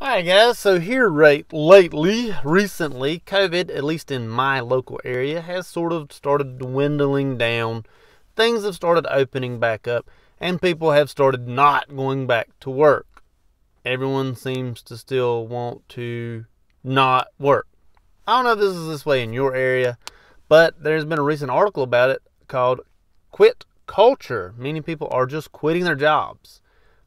Alright guys, so here recently, COVID, at least in my local area, has sort of started dwindling down. Things have started opening back up, and people have started not going back to work. Everyone seems to still want to not work. I don't know if this is this way in your area, but there's been a recent article about it called Quit Culture, meaning people are just quitting their jobs.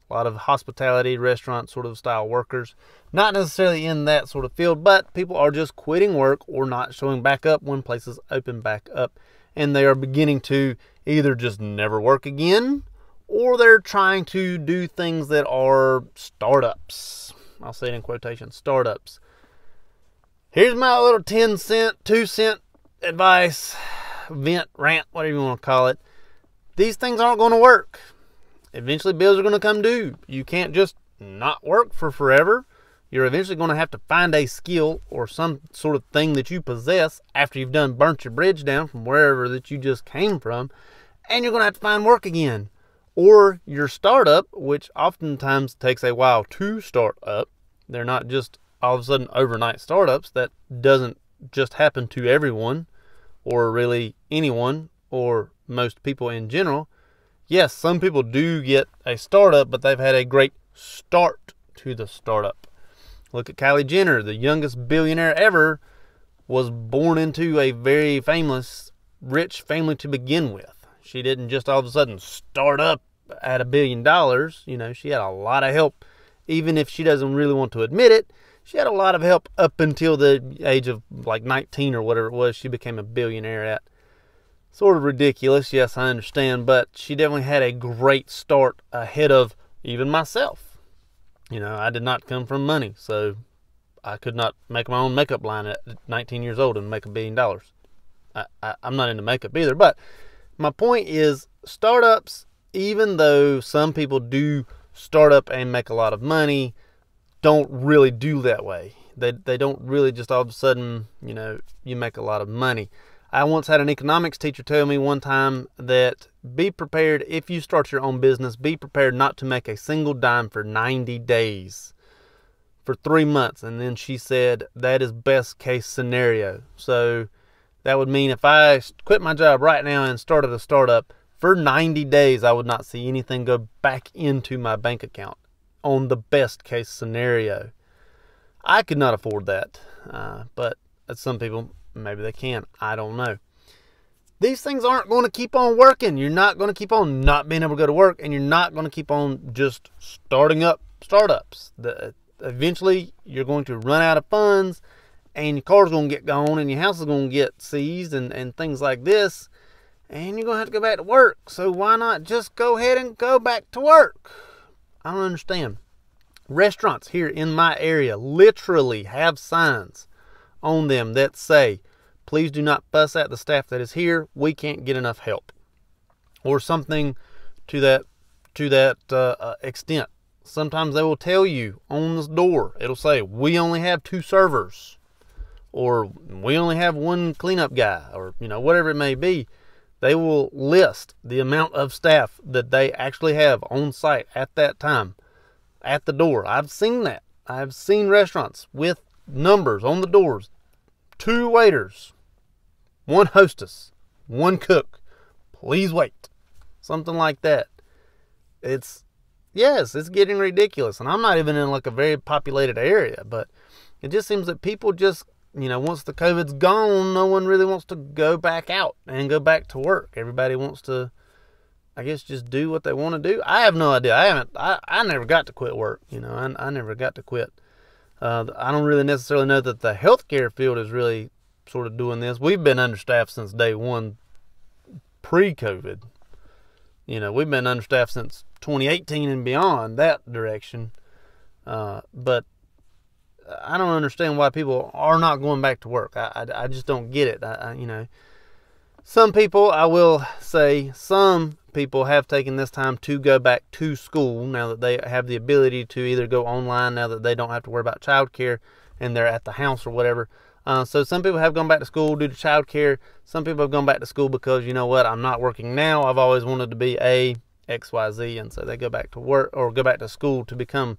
A lot of hospitality, restaurant sort of style workers. Not necessarily in that sort of field, but people are just quitting work or not showing back up when places open back up. And they are beginning to either just never work again, or they're trying to do things that are startups. I'll say it in quotation, startups. Here's my little 10 cent, 2 cent advice, vent, rant, whatever you want to call it. These things aren't going to work. Eventually bills are going to come due. You can't just not work for forever. You're eventually going to have to find a skill or some sort of thing that you possess after you've done burnt your bridge down from wherever that you just came from, and you're going to have to find work again. Or your startup, which oftentimes takes a while to start up. They're not just all of a sudden overnight startups. That doesn't just happen to everyone or really anyone or most people in general. Yes, some people do get a startup, but they've had a great start to the startup. Look at Kylie Jenner, the youngest billionaire ever, was born into a very famous, rich family to begin with. She didn't just all of a sudden start up at $1 billion. You know, she had a lot of help. Even if she doesn't really want to admit it, she had a lot of help up until the age of like 19 or whatever it was she became a billionaire at. Sort of ridiculous, yes, I understand, but she definitely had a great start ahead of even myself. You know, I did not come from money, so I could not make my own makeup line at 19 years old and make $1 billion. I'm not into makeup either, but my point is, startups, even though some people do start up and make a lot of money, don't really do that way. They don't really just all of a sudden, you know, you make a lot of money. I once had an economics teacher tell me one time that be prepared, if you start your own business, be prepared not to make a single dime for 90 days, for 3 months. And then she said that is best case scenario. So that would mean if I quit my job right now and started a startup, for 90 days I would not see anything go back into my bank account on the best case scenario. I could not afford that, but some people, maybe they can. I don't know. These things aren't going to keep on working. You're not going to keep on not being able to go to work, and you're not going to keep on just starting up startups. Eventually, you're going to run out of funds, and your car's going to get gone, and your house is going to get seized, and things like this, and you're going to have to go back to work. So why not just go ahead and go back to work? I don't understand. Restaurants here in my area literally have signs on them that say, please do not fuss at the staff that is here. We can't get enough help, or something to that extent. Sometimes they will tell you on the door, it'll say, we only have 2 servers, or we only have 1 cleanup guy, or you know, whatever it may be. They will list the amount of staff that they actually have on site at that time at the door. I've seen that. I've seen restaurants with numbers on the doors: 2 waiters, 1 hostess, 1 cook, please wait. Something like that. It's getting ridiculous. And I'm not even in like a very populated area, but it just seems that people just, you know, once the COVID's gone, no one really wants to go back out and go back to work. Everybody wants to, I guess, just do what they want to do. I have no idea. I never got to quit work. You know, I never got to quit. I don't really necessarily know that the healthcare field is really sort of doing this. We've been understaffed since day one, pre-COVID. You know, we've been understaffed since 2018 and beyond, that direction. But I don't understand why people are not going back to work. I just don't get it. You know, some people, I will say, some people have taken this time to go back to school now that they have the ability to either go online now that they don't have to worry about childcare and they're at the house or whatever. So some people have gone back to school due to childcare. Some people have gone back to school because, you know what, I'm not working now. I've always wanted to be a XYZ, and so they go back to work or go back to school to become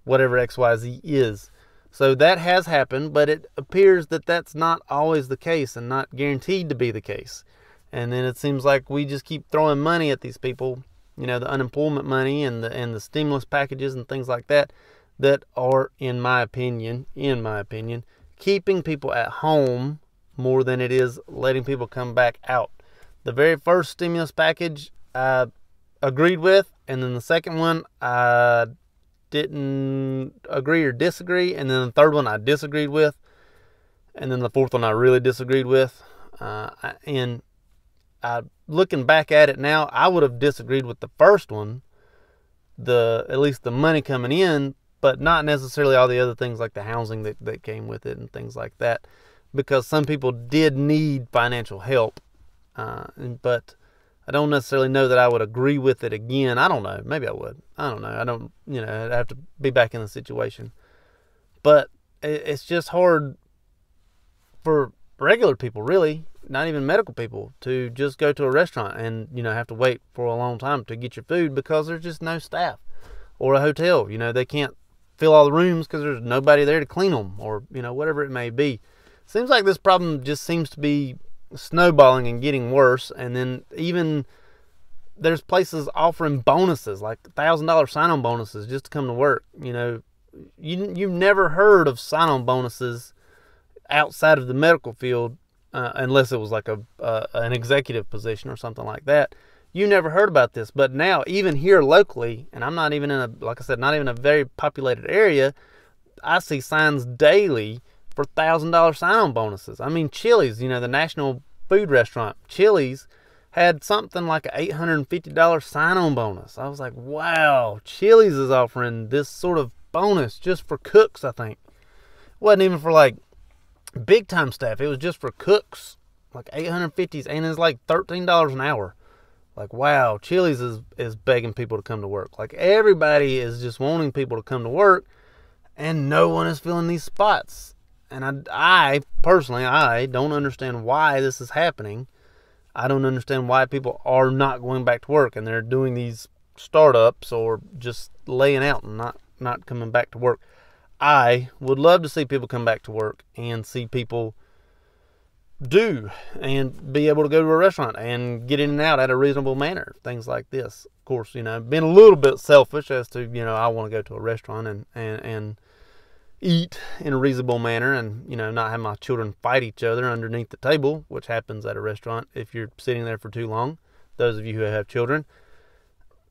whatever XYZ is. So that has happened, but it appears that that's not always the case and not guaranteed to be the case. And then it seems like we just keep throwing money at these people, you know, the unemployment money and the stimulus packages and things like that, that are, in my opinion, keeping people at home more than it is letting people come back out. The very first stimulus package I agreed with, and then the second one I didn't agree or disagree, and then the third one I disagreed with, and then the fourth one I really disagreed with. Looking back at it now, I would have disagreed with the first one, at least the money coming in, but not necessarily all the other things like the housing that came with it and things like that, because some people did need financial help, but I don't necessarily know that I would agree with it again. I don't know. Maybe I would. I don't know. I don't, I'd have to be back in the situation. But it's just hard for regular people, really, not even medical people, to just go to a restaurant and, have to wait for a long time to get your food because there's just no staff. Or a hotel, they can't fill all the rooms because there's nobody there to clean them, or, whatever it may be. Seems like this problem just seems to be snowballing and getting worse. And then even there's places offering bonuses, like $1,000 sign-on bonuses just to come to work. You've never heard of sign-on bonuses outside of the medical field, unless it was like an executive position or something like that. You never heard about this, but now even here locally, and I'm not even like I said, not even a very populated area, I see signs daily for $1,000 sign-on bonuses. I mean, Chili's, the national food restaurant, Chili's, had something like an $850 sign-on bonus. I was like, wow, Chili's is offering this sort of bonus just for cooks, I think. It wasn't even for like big-time staff. It was just for cooks, like $850s, and it's like $13 an hour. Like, wow, Chili's is begging people to come to work. Like, everybody is just wanting people to come to work, and no one is filling these spots. And I personally don't understand why this is happening. I don't understand why people are not going back to work and they're doing these startups or just laying out and not coming back to work. I would love to see people come back to work and see people do and be able to go to a restaurant and get in and out at a reasonable manner. Things like this. Of course, being a little bit selfish as to, I want to go to a restaurant and eat in a reasonable manner and, not have my children fight each other underneath the table, which happens at a restaurant if you're sitting there for too long. Those of you who have children.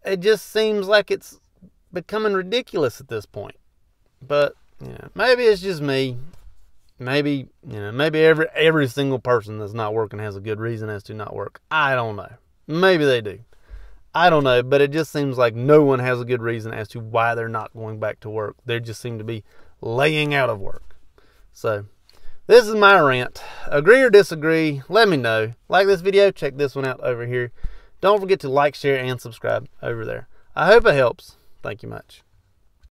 It just seems like it's becoming ridiculous at this point. But, maybe it's just me. Maybe, maybe every single person that's not working has a good reason as to not work. I don't know. Maybe they do. I don't know, but it just seems like no one has a good reason as to why they're not going back to work. They just seem to be laying out of work. So, this is my rant. Agree or disagree, let me know. Like this video, check this one out over here. Don't forget to like, share, and subscribe over there. I hope it helps. Thank you much.